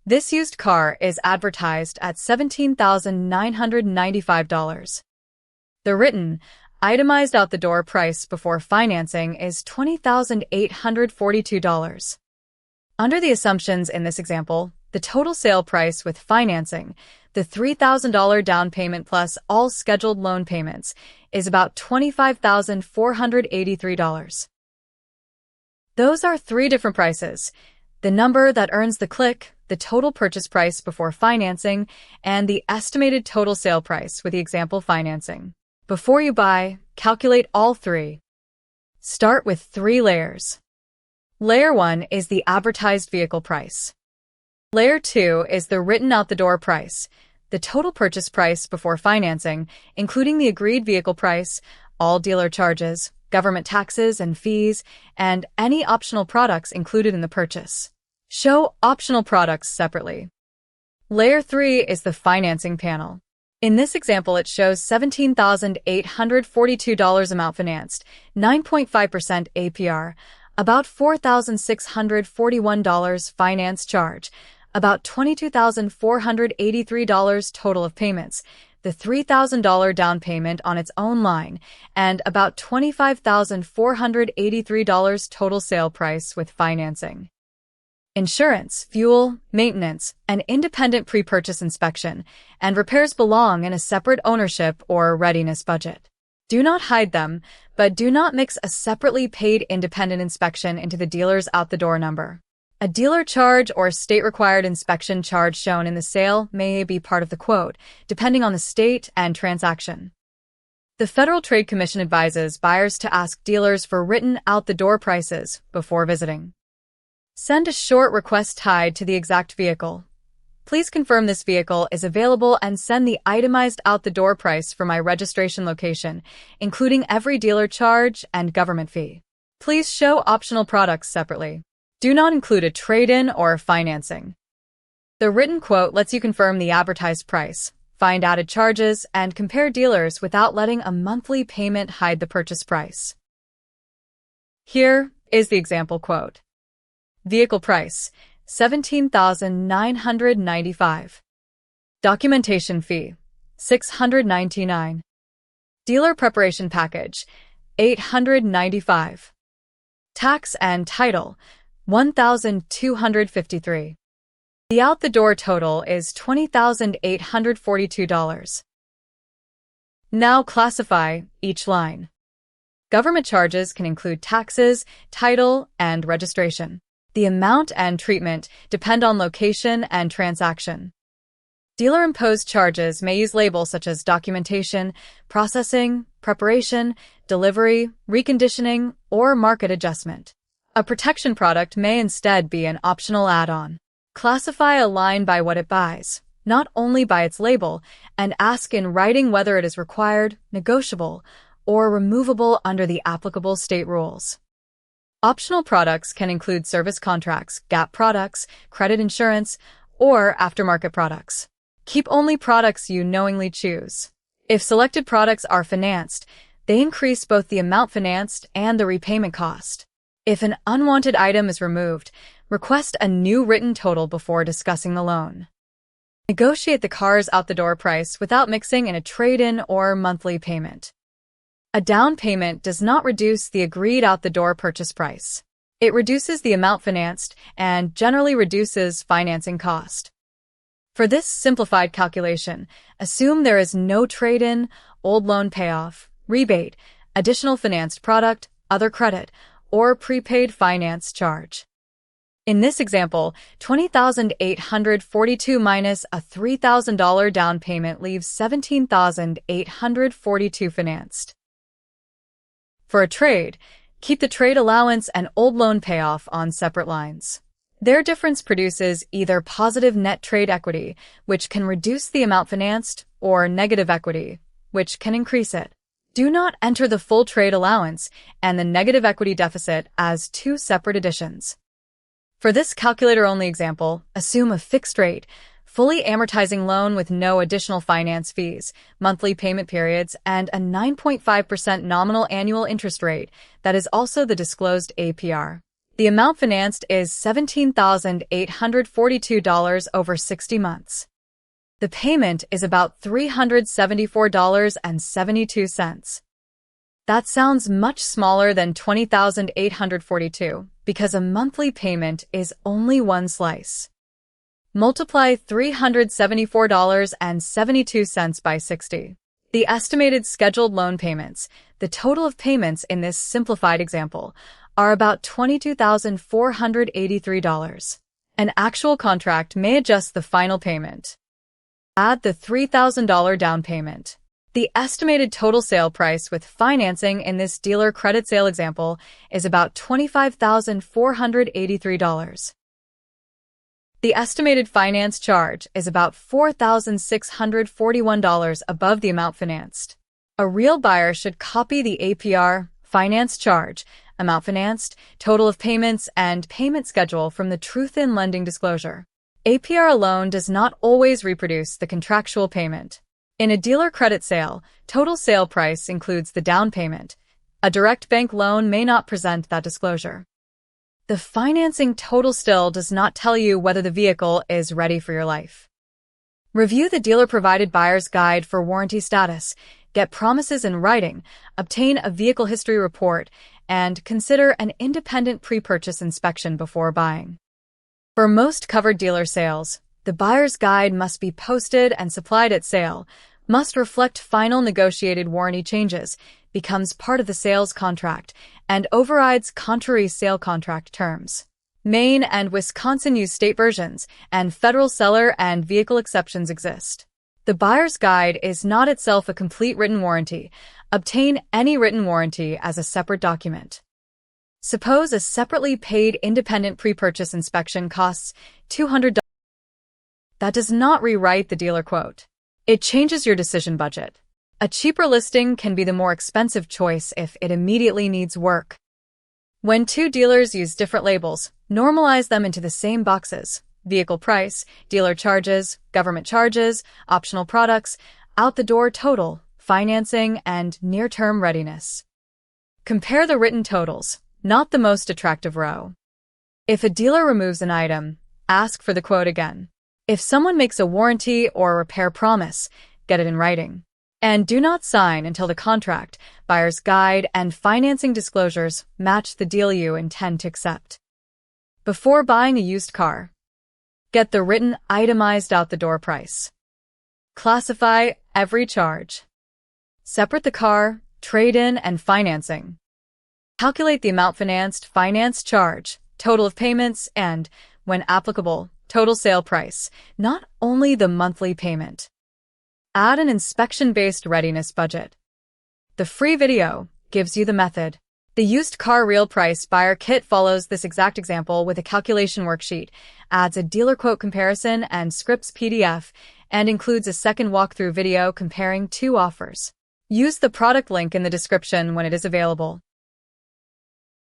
This used car is advertised at $17,995. The written, itemized out-the-door price before financing is $20,842. Under the assumptions in this example, the total sale price with financing, the $3,000 down payment plus all scheduled loan payments, is about $25,483. Those are three different prices: the number that earns the click, the total purchase price before financing, and the estimated total sale price with the example financing. Before you buy, calculate all three. Start with 3 layers. Layer 1 is the advertised vehicle price. Layer 2 is the written out-the-door price, the total purchase price before financing, including the agreed vehicle price, all dealer charges, government taxes and fees, and any optional products included in the purchase. Show optional products separately. Layer 3 is the financing panel. In this example, it shows $17,842 amount financed, 9.5% APR, about $4,641 finance charge, about $22,483 total of payments, the $3,000 down payment on its own line, and about $25,483 total sale price with financing. Insurance, fuel, maintenance, and independent pre-purchase inspection and repairs belong in a separate ownership or readiness budget. Do not hide them, but do not mix a separately paid independent inspection into the dealer's out-the-door number. A dealer charge or state-required inspection charge shown in the sale may be part of the quote, depending on the state and transaction. The Federal Trade Commission advises buyers to ask dealers for written out-the-door prices before visiting. Send a short request tied to the exact vehicle. Please confirm this vehicle is available and send the itemized out-the-door price for my registration location, including every dealer charge and government fee. Please show optional products separately. Do not include a trade-in or financing. The written quote lets you confirm the advertised price, find added charges, and compare dealers without letting a monthly payment hide the purchase price. Here is the example quote. Vehicle price, $17,995. Documentation fee, $699. Dealer preparation package, $895. Tax and title, $1,253. The out-the-door total is $20,842. Now classify each line. Government charges can include taxes, title, and registration. The amount and treatment depend on location and transaction. Dealer-imposed charges may use labels such as documentation, processing, preparation, delivery, reconditioning, or market adjustment. A protection product may instead be an optional add-on. Classify a line by what it buys, not only by its label, and ask in writing whether it is required, negotiable, or removable under the applicable state rules. Optional products can include service contracts, gap products, credit insurance, or aftermarket products. Keep only products you knowingly choose. If selected products are financed, they increase both the amount financed and the repayment cost. If an unwanted item is removed, request a new written total before discussing the loan. Negotiate the car's out-the-door price without mixing in a trade-in or monthly payment. A down payment does not reduce the agreed out-the-door purchase price. It reduces the amount financed and generally reduces financing cost. For this simplified calculation, assume there is no trade-in, old loan payoff, rebate, additional financed product, other credit, or prepaid finance charge. In this example, $20,842 minus a $3,000 down payment leaves $17,842 financed. For a trade, keep the trade allowance and old loan payoff on separate lines. Their difference produces either positive net trade equity, which can reduce the amount financed, or negative equity, which can increase it. Do not enter the full trade allowance and the negative equity deficit as two separate additions. For this calculator-only example, assume a fixed rate, fully amortizing loan with no additional finance fees, monthly payment periods, and a 9.5% nominal annual interest rate that is also the disclosed APR. The amount financed is $17,842 over 60 months. The payment is about $374.72. That sounds much smaller than $20,842 because a monthly payment is only one slice. Multiply $374.72 by 60. The estimated scheduled loan payments, the total of payments in this simplified example, are about $22,483. An actual contract may adjust the final payment. Add the $3,000 down payment. The estimated total sale price with financing in this dealer credit sale example is about $25,483. The estimated finance charge is about $4,641 above the amount financed. A real buyer should copy the APR, finance charge, amount financed, total of payments, and payment schedule from the Truth in Lending disclosure. APR alone does not always reproduce the contractual payment. In a dealer credit sale, total sale price includes the down payment. A direct bank loan may not present that disclosure. The financing total still does not tell you whether the vehicle is ready for your life. Review the dealer-provided buyer's guide for warranty status, get promises in writing, obtain a vehicle history report, and consider an independent pre-purchase inspection before buying. For most covered dealer sales, the buyer's guide must be posted and supplied at sale, must reflect final negotiated warranty changes, becomes part of the sales contract, and overrides contrary sale contract terms. Maine and Wisconsin use state versions, and federal seller and vehicle exceptions exist. The buyer's guide is not itself a complete written warranty. Obtain any written warranty as a separate document. Suppose a separately paid independent pre-purchase inspection costs $200. That does not rewrite the dealer quote. It changes your decision budget. A cheaper listing can be the more expensive choice if it immediately needs work. When two dealers use different labels, normalize them into the same boxes: vehicle price, dealer charges, government charges, optional products, out-the-door total, financing, and near-term readiness. Compare the written totals, not the most attractive row. If a dealer removes an item, ask for the quote again. If someone makes a warranty or repair promise, get it in writing. And do not sign until the contract, buyer's guide, and financing disclosures match the deal you intend to accept. Before buying a used car, get the written itemized out-the-door price. Classify every charge. Separate the car, trade-in, and financing. Calculate the amount financed, finance charge, total of payments, and, when applicable, total sale price, not only the monthly payment. Add an inspection-based readiness budget. The free video gives you the method. The used car real price buyer kit follows this exact example with a calculation worksheet, adds a dealer quote comparison and scripts PDF, and includes a second walkthrough video comparing two offers. Use the product link in the description when it is available.